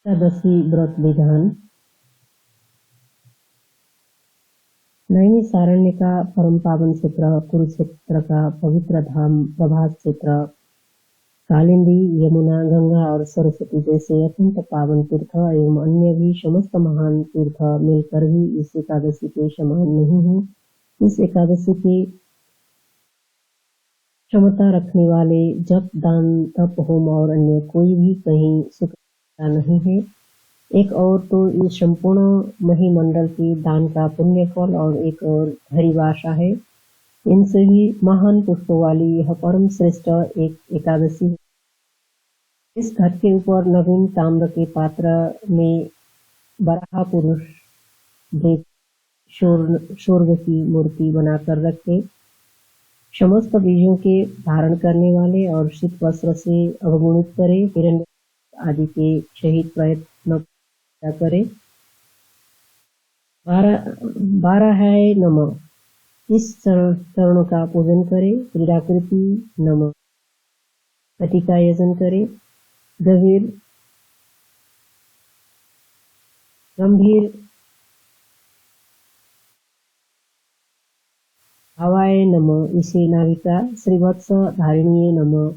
एकादशी व्रत विधान। नैमिषारण्य का परम पावन क्षेत्र, कुरुक्षेत्र का पवित्र धाम, प्रभास क्षेत्र, कालिंदी, यमुना, गंगा और सरस्वती जैसे अत्यंत पावन तीर्थ एवं अन्य भी समस्त महान तीर्थ मिलकर भी इस एकादशी के समान नहीं है। इस एकादशी के क्षमता रखने वाले जप, दान, तप, होम और अन्य कोई भी कहीं सुख नहीं है। एक और तो इस संपूर्ण महिमंडल के दान का पुण्य फल और एक और हरिवासा है। इनसे भी महान पुष्पों वाली यह परम श्रेष्ठ एक एकादशी है। इस घट के ऊपर नवीन ताम्र के पात्र में बराह पुरुष देव स्वर्ग की मूर्ति बनाकर रखे, समस्त बीजों के धारण करने वाले और शीत वस्त्र से अवगुणित करे, हिरण्य आदि के शहीद प्रयत्न करे। बारहाय नमः इस चरण का पूजन करे। क्रीडाकृति नमः पति का यजन करे। गंभीर हवाय नमः इसे नाविका। श्रीवत्स धारिणीय नमः।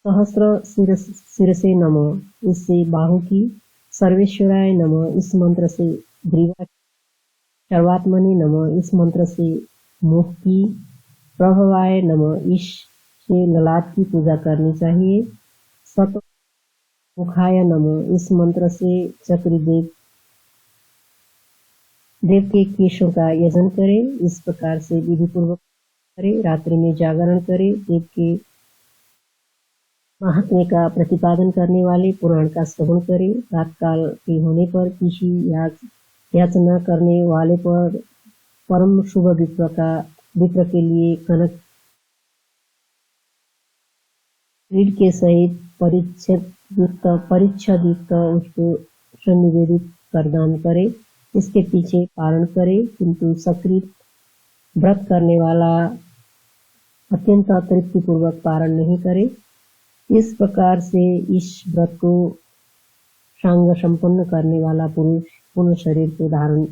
सहस्र शिरसे नमः इससे बाहु की। सर्वेश्वराय नमः इस मंत्र से ग्रीवा। सर्वात्मने नमः इस मंत्र से मुख की। प्रभवाय नमः इस से ललाट की पूजा करनी चाहिए। सत मुखाय नमः इस मंत्र से चक्री देव के केशों का यजन करे। इस प्रकार से विधि पूर्वक करे। रात्रि में जागरण करे। देव के महात्म्य का प्रतिपादन करने वाले पुराण का श्रवण करे। प्रातकाल के होने पर किसी याचना करने वाले पर परम शुभ विप्र के लिए कनक रीढ़ के सहित परिच्छद युक्त उसको सन्निवेदित कर दान करे। इसके पीछे पारण करे, किंतु सकृत व्रत करने वाला अत्यंत तृप्ति पूर्वक पारण नहीं करे। इस प्रकार से इस व्रत को सांग संपन्न करने वाला पुरुष पूर्ण शरीर को धारण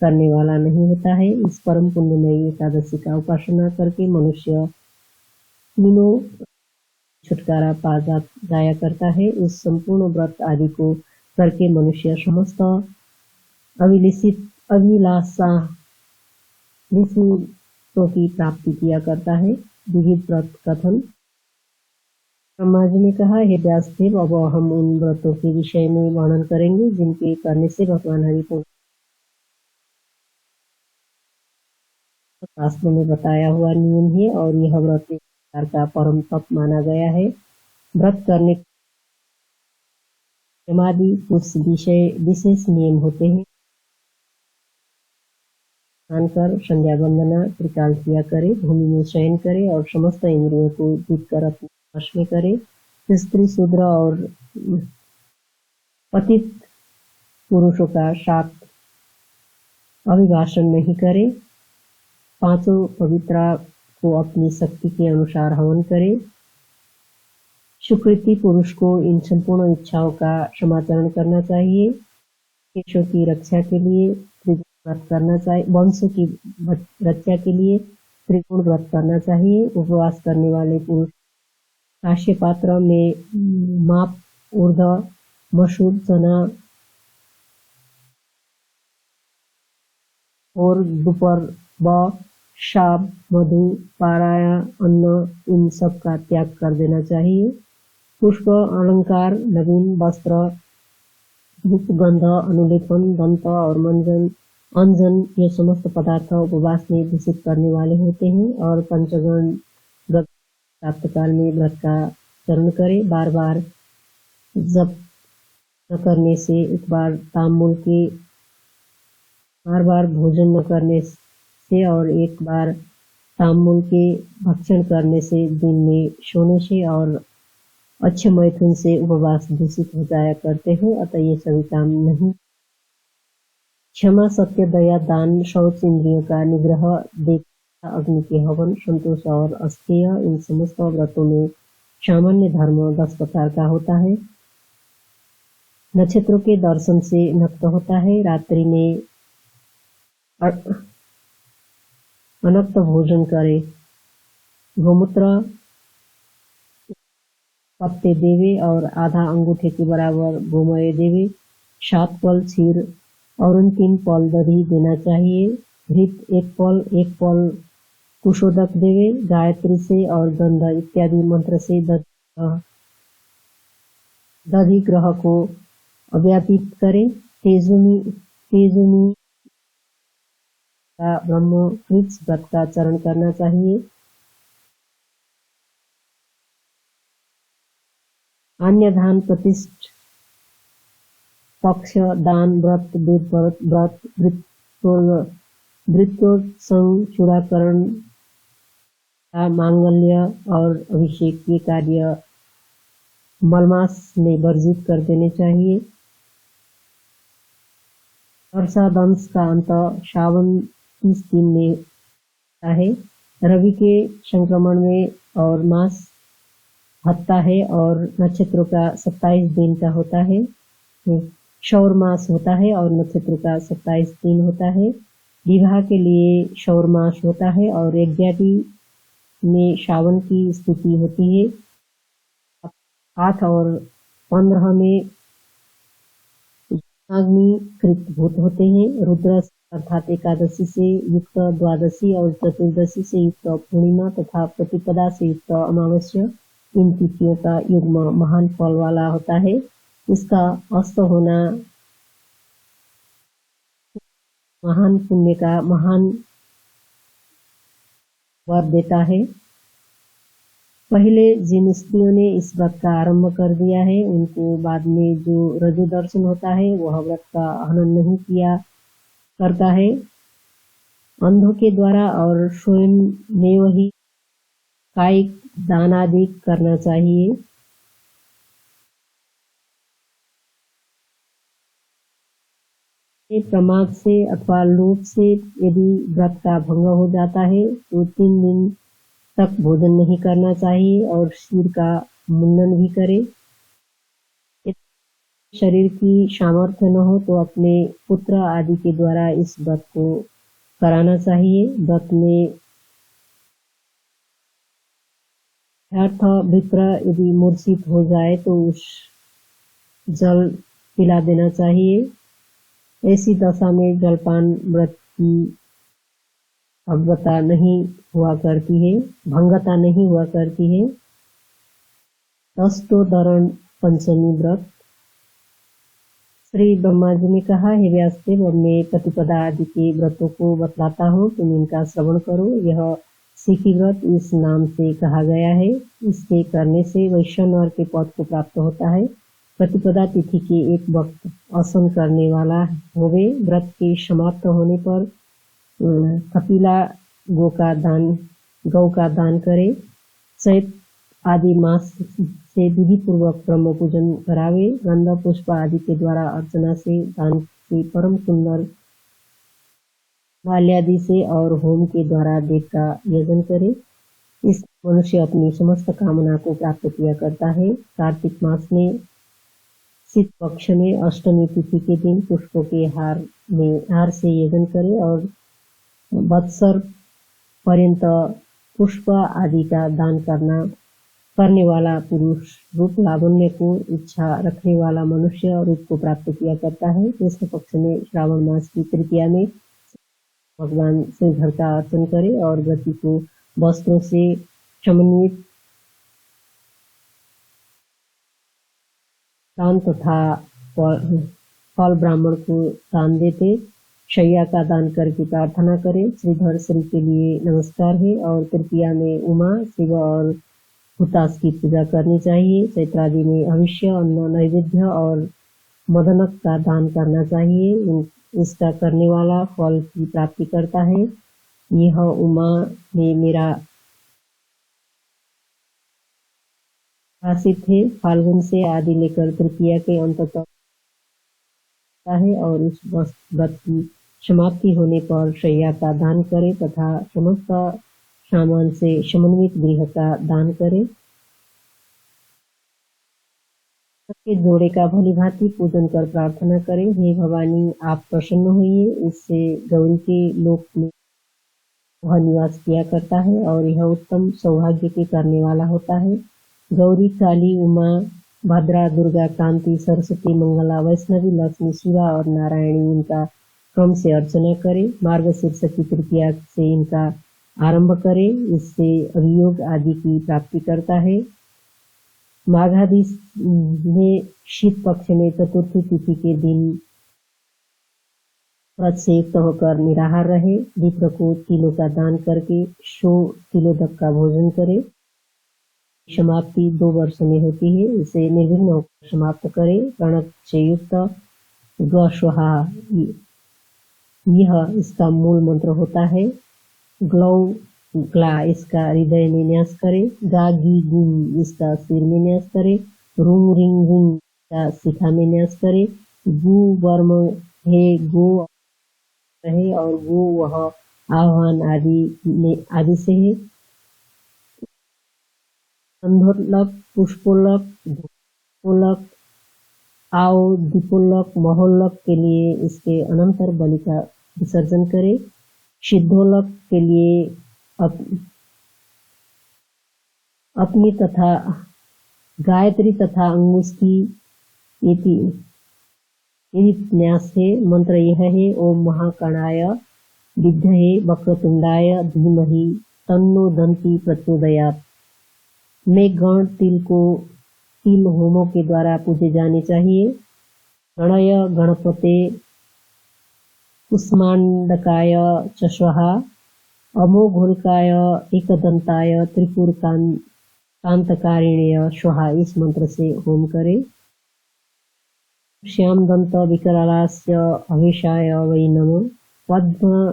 करने वाला नहीं होता है। इस परम पुण्यमयी एकादशी का उपासना करके मनुष्य तीनों छुटकारा पा जाया करता है। इस संपूर्ण व्रत आदि को करके मनुष्य समस्त अभिलाषों की प्राप्ति किया करता है। विविध व्रत कथन। ब्रह्मा जी ने कहा, हे व्यासदेव, अब हम उन व्रतों के विषय में वर्णन करेंगे जिनके करने से भगवान हरि को शास्त्रों में बताया हुआ नियम है और यह व्रत एक प्रकार का परम तप माना गया है। व्रत करने समाधि कुछ विशेष नियम होते हैं। स्नान कर, संध्या वंदना त्रिकाल क्रिया करे, भूमि में शयन करे और समस्त इंद्रियों को जीत कर अपने वश में करे। स्त्री, शूद्र और पतित पुरुषों का साथ अभिभाषण नहीं करे। पांचों पवित्रा को अपनी शक्ति के अनुसार हवन करे। सुकृति पुरुष को इन संपूर्ण इच्छाओं का समाचरण करना चाहिए। केशों की रक्षा के लिए त्रिगुण व्रत करना चाहिए। वंश की रक्षा के लिए त्रिगुण व्रत करना चाहिए। उपवास करने वाले पुरुष काश्य पात्र में माप, उर्द, मसूर, चना और दोपहर व शाम मधु, पाराया, अन्न इन सब का त्याग कर देना चाहिए। पुष्प, अलंकार, नवीन वस्त्र, धूप, गंध, अनुलेपन, दंत और अंजन ये समस्त पदार्थ उपवास में दूषित करने वाले होते हैं। और पंचगण प्राप्त काल में व्रत का चरण करे। बार बार जप न करने से, एक बार तांबूल के बार बार भोजन न करने से और एक बार तांबूल के भक्षण करने से, दिन में सोने से और अच्छे मैथुन से उपवास दूषित हो जाया करते हैं। अतः ये सभी काम नहीं। क्षमा, सत्य, दया, दान, शौच, इंद्रियों का निग्रह, देव, अग्नि के हवन, संतोष और अस्तेय इन समस्त व्रतों में सामान्य धर्म 10 प्रकार का होता है। नक्षत्रों के दर्शन से नक्त होता है। रात्रि में अनक्त भोजन करे। गोमूत्र पत्ते देवे और आधा अंगूठे के बराबर गोमय देवे। 7 पल क्षीर और 3 पल दही देना चाहिए। घृत 1 पल कुशोदक देवे। गायत्री से और गंध इत्यादि मंत्र से दधि ग्रह को अव्यापित करे। तेजुनी का ब्रह्मकृत व्रत का चरण करना चाहिए। अन्य दान प्रतिष्ठ पक्ष दान व्रत वेद व्रत वृत्तोत्सव चूड़ाकरण मांगल्य और अभिषेक के कार्य मलमास में वर्जित कर देने चाहिए। वर्षा दंश का अंत श्रावण 30 दिन में होता है। रवि के संक्रमण में और मास हत्ता है और नक्षत्रों का 27 दिन का होता है। शौर मास होता है और नक्षत्र का 27 दिन होता है। विवाह के लिए शौर मास होता है और यज्ञादि में श्रावण की स्थिति होती है। 8 और 15 में अग्निकृत भूत होते हैं। रुद्र अर्थात एकादशी से युक्त द्वादशी और चतुर्दशी से युक्त पूर्णिमा तथा प्रतिपदा से युक्त अमावस्या, इन तिथियों का युग्म महान फल वाला होता है। इसका अस्त होना महान पुण्य का महान वर देता है। पहले जिन स्त्रियों ने इस व्रत का आरंभ कर दिया है उनको बाद में जो रजो दर्शन होता है वह व्रत का हनन नहीं किया करता है। अंधों के द्वारा और स्वयं में वही कायिक दान आदि करना चाहिए। प्रमाद से अथवा लोभ से यदि व्रत का भंग हो जाता है तो 3 दिन तक भोजन नहीं करना चाहिए और सिर का मुंडन भी करे। शरीर की सामर्थ्य न हो तो अपने पुत्र आदि के द्वारा इस व्रत को कराना चाहिए। व्रत में अर्थ भित्र यदि मूर्छित हो जाए तो उस जल पिला देना चाहिए। ऐसी दशा में जलपान व्रत की भंगता नहीं हुआ करती है। दरण पंचमी व्रत। श्री ब्रह्मा जी ने कहा, हे व्यासदेव, अब मैं प्रतिपदा आदि के व्रतों को बतलाता हूँ, तुम इनका श्रवण करो। यह सिखी व्रत इस नाम से कहा गया है। इसके करने से वैश्वानर के पद को प्राप्त होता है। प्रतिपदा तिथि के एक वक्त आसन करने वाला होवे। व्रत के समाप्त होने पर कपिला गौ का दान करे। चैत आदि मास से विधि पूर्वक ब्रह्म पूजन करावे। गंध पुष्प आदि के द्वारा अर्चना से, दान से, परम सुंदर माल्यादि से और होम के द्वारा देव का यजन करे। इस मनुष्य अपनी समस्त कामना को प्राप्त किया करता है। कार्तिक मास में शीत पक्ष में अष्टमी तिथि के दिन पुष्पों के हार से यजन करे और वत्सर पर्यंत पुष्प आदि का दान करने वाला पुरुष रूप लावण्य को इच्छा रखने वाला मनुष्य रूप को प्राप्त किया करता है। कृष्ण पक्ष में श्रावण मास की तृतीया में भगवान श्रीधर का अर्चन करे और गति को वस्त्रों से समन्वित दान तथा फल ब्राह्मण को दान देते। शैया का दान करके प्रार्थना करें। श्रीधर श्री के लिए नमस्कार है और तृतीया में उमा, शिव और हुताश की पूजा करनी चाहिए। चैत्रादि में हविष्य, अन्न, नैवेद्य और मदनक का दान करना चाहिए। इसका करने वाला फल की प्राप्ति करता है। यह उमा में मेरा भाषित है। फाल्गुन से आदि लेकर तृतीया के अंत तक है और इस व्रत की समाप्ति होने पर शैया का दान करे तथा समस्त सामान से समन्वित गृह का दान करे। के जोड़े का भली भांति पूजन कर प्रार्थना करें, हे भवानी आप प्रसन्न होइए। इससे गौरी के लोक में वह निवास किया करता है और यह उत्तम सौभाग्य के करने वाला होता है। गौरी, काली, उमा, भद्रा, दुर्गा, कांति, सरस्वती, मंगला, वैष्णवी, लक्ष्मी, शिवा और नारायणी इनका क्रम से अर्चना करें। मार्गशीर्ष की तृतीया से इनका आरंभ करें, इससे अभियोग आदि की प्राप्ति करता है। माघादि में शीत पक्ष में चतुर्थी तिथि के दिन व्रत से युक्त होकर निराहार रहे। विप्र को तिलों का दान करके 100 तिलोदक का भोजन करे। समाप्ति 2 वर्ष में होती है, इसे निर्विघ्न होकर समाप्त करे। प्रणव से युक्त ग्लस्वाहा यह इसका मूल मंत्र होता है। ग्लौ ग्ला इसका हृदय में न्यास करे। गा गी गुम इसका सिर में न्यास करे। रुंग रिंग गुंग इसका शिखा में न्यास करे। गु वर्म हे गो रहे और गो वह आह्वान आदि से है। अंधोलक, पुष्पोलक, धूपोलक, आओ दीपोलक, महोलक के लिए इसके अनंतर बलि का विसर्जन करे। सिद्धोलक के लिए अपनी तथा गायत्री तथा अंगुष्ठी इति न्यास है। मंत्र यह है, ओम महाकणाय विद्महे वक्रतुंडाय धीमहि तन्नो दंती प्रचोदयात्। में गण तिल को 3 होमों के द्वारा पूजे जाने चाहिए। गणय गणपते कुष्मांडकाय च स्वाहा। अमोघोलकाय एकदंताय त्रिपुर कांतकारिण्य स्वाहा इस मंत्र से होम करे। श्याम दंत विकरालास्य अभिषाय वै नमो। पद्म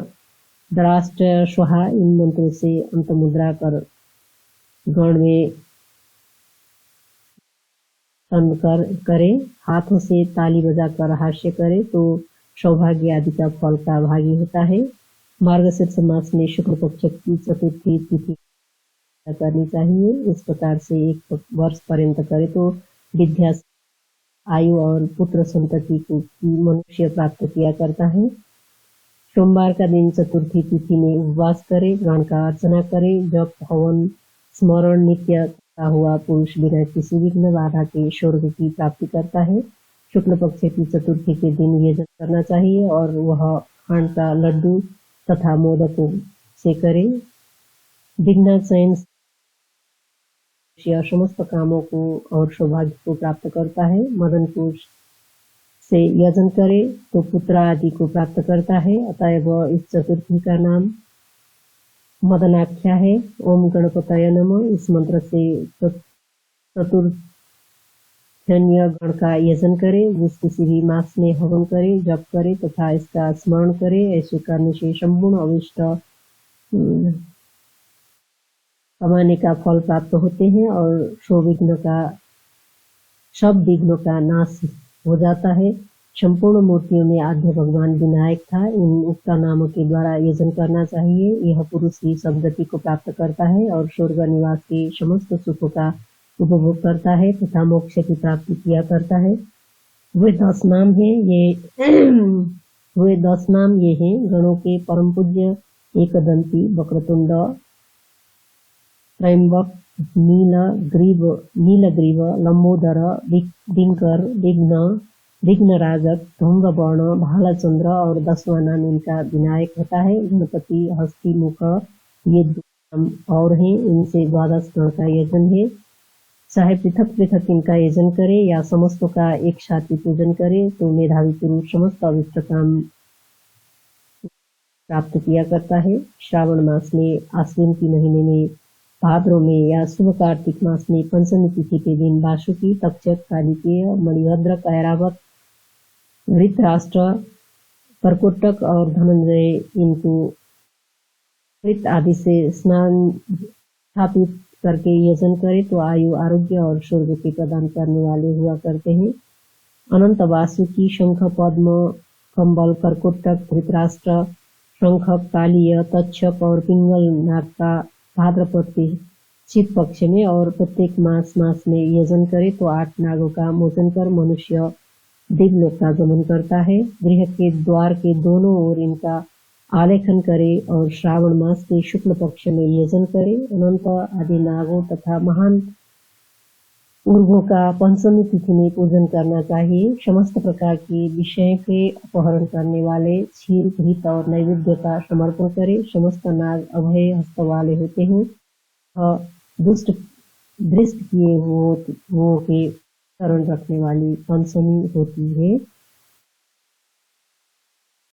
द्राष्ट्र स्वाहा इन मंत्रों से अंत मुद्रा कर गण में करे। हाथों से ताली बजाकर हास्य करे तो सौभाग्य आदि का फल का भागी होता है। मार्गशीर्ष मास में शुक्ल पक्ष की चतुर्थी तिथि करनी चाहिए। इस प्रकार से 1 वर्ष पर्यंत करे तो विद्या, आयु और पुत्र संतति को मनुष्य प्राप्त किया करता है। सोमवार का दिन चतुर्थी तिथि में उपवास करे, गण का अर्चना करे। जप, हवन, स्मरण नित्य करता हुआ पुरुष बिना किसी विघ्न बाधा के स्वर्ग की प्राप्ति करता है। शुक्ल पक्ष की चतुर्थी के दिन यजन करना चाहिए और वह खांड का लड्डू तथा मोदकों से करे। विघ्नाचयन समस्त कामों को और सौभाग्य को प्राप्त करता है। मदन पुरुष से यजन करे तो पुत्र आदि को प्राप्त करता है। अतएव इस चतुर्थी का नाम मदनाख्या है। ओम गणपतये नमः इस मंत्र से चतुर्थन्य गण का यजन करे। जिस किसी भी मास में हवन करे, जप करे तथा इसका स्मरण करे, ऐसे करने से संपूर्ण अविष्ट कमाने का फल प्राप्त होते हैं और सब विघ्नों का नाश हो जाता है। संपूर्ण मूर्तियों में आद्य भगवान विनायक था। इन उक्ता नामों के द्वारा यजन करना चाहिए। यह पुरुष ही सद्गति को प्राप्त करता है और स्वर्ग निवास के समस्त सुखों का उपभोग करता है तथा मोक्ष की प्राप्ति किया करता है। वे 10 नाम ये हैं। गणों के परम पूज्य एकदंती, वक्रतुंड, त्रयंबक, नीलग्रीव, लंबोदर, दिनकर, विघ्नराजक, धूम्रवर्ण, भालचंद्र और 10वां नाम इनका विनायक होता है। गणपति, हस्ती, मुख ये 2 नाम और हैं। इनसे 12 गण का यजन है। चाहे पृथक पृथक इनका यजन करे या समस्तों का एक साथ ही पूजन करे तो मेधावी पुरुष समस्त अविष्ट काम प्राप्त किया करता है। श्रावण मास में, आश्विन की महीने में, भाद्रों में या शुभ कार्तिक मास में पंचमी तिथि के दिन वासुकी, तक्षक, कालिकेय, मणिभद्र, ऐरावत, धृतराष्ट्र, कर्कोटक और धनंजय इनको कृत आदि से स्नान स्थापित करके यजन करे तो आयु, आरोग्य और स्वर्ग के प्रदान करने वाले हुआ करते हैं। अनंत वासुकी, शंख, पद्म, कंबल, कर्कोटक, धृतराष्ट्र, शंख, कालीय, तक्षक और पिंगल नाग का भाद्रपद के चित पक्ष में और प्रत्येक मास में यजन करे तो 8 नागों का मोचन कर मनुष्य दिव्यलोक का गमन करता है। गृह के द्वार के दोनों ओर इनका आलेखन करे और श्रावण मास के शुक्ल पक्ष में यजन करे। अनंत आदि नागों तथा महान उर्गों का पंचमी तिथि में पूजन करना चाहिए। समस्त प्रकार के विषय के अपहरण करने वाले क्षीर घृत और नैवेद्य का समर्पण करे। समस्त नाग अभय हस्त वाले होते हैं। दुष्ट दृष्ट किए हुओं के शरण रखने वाली पंचमी होती है।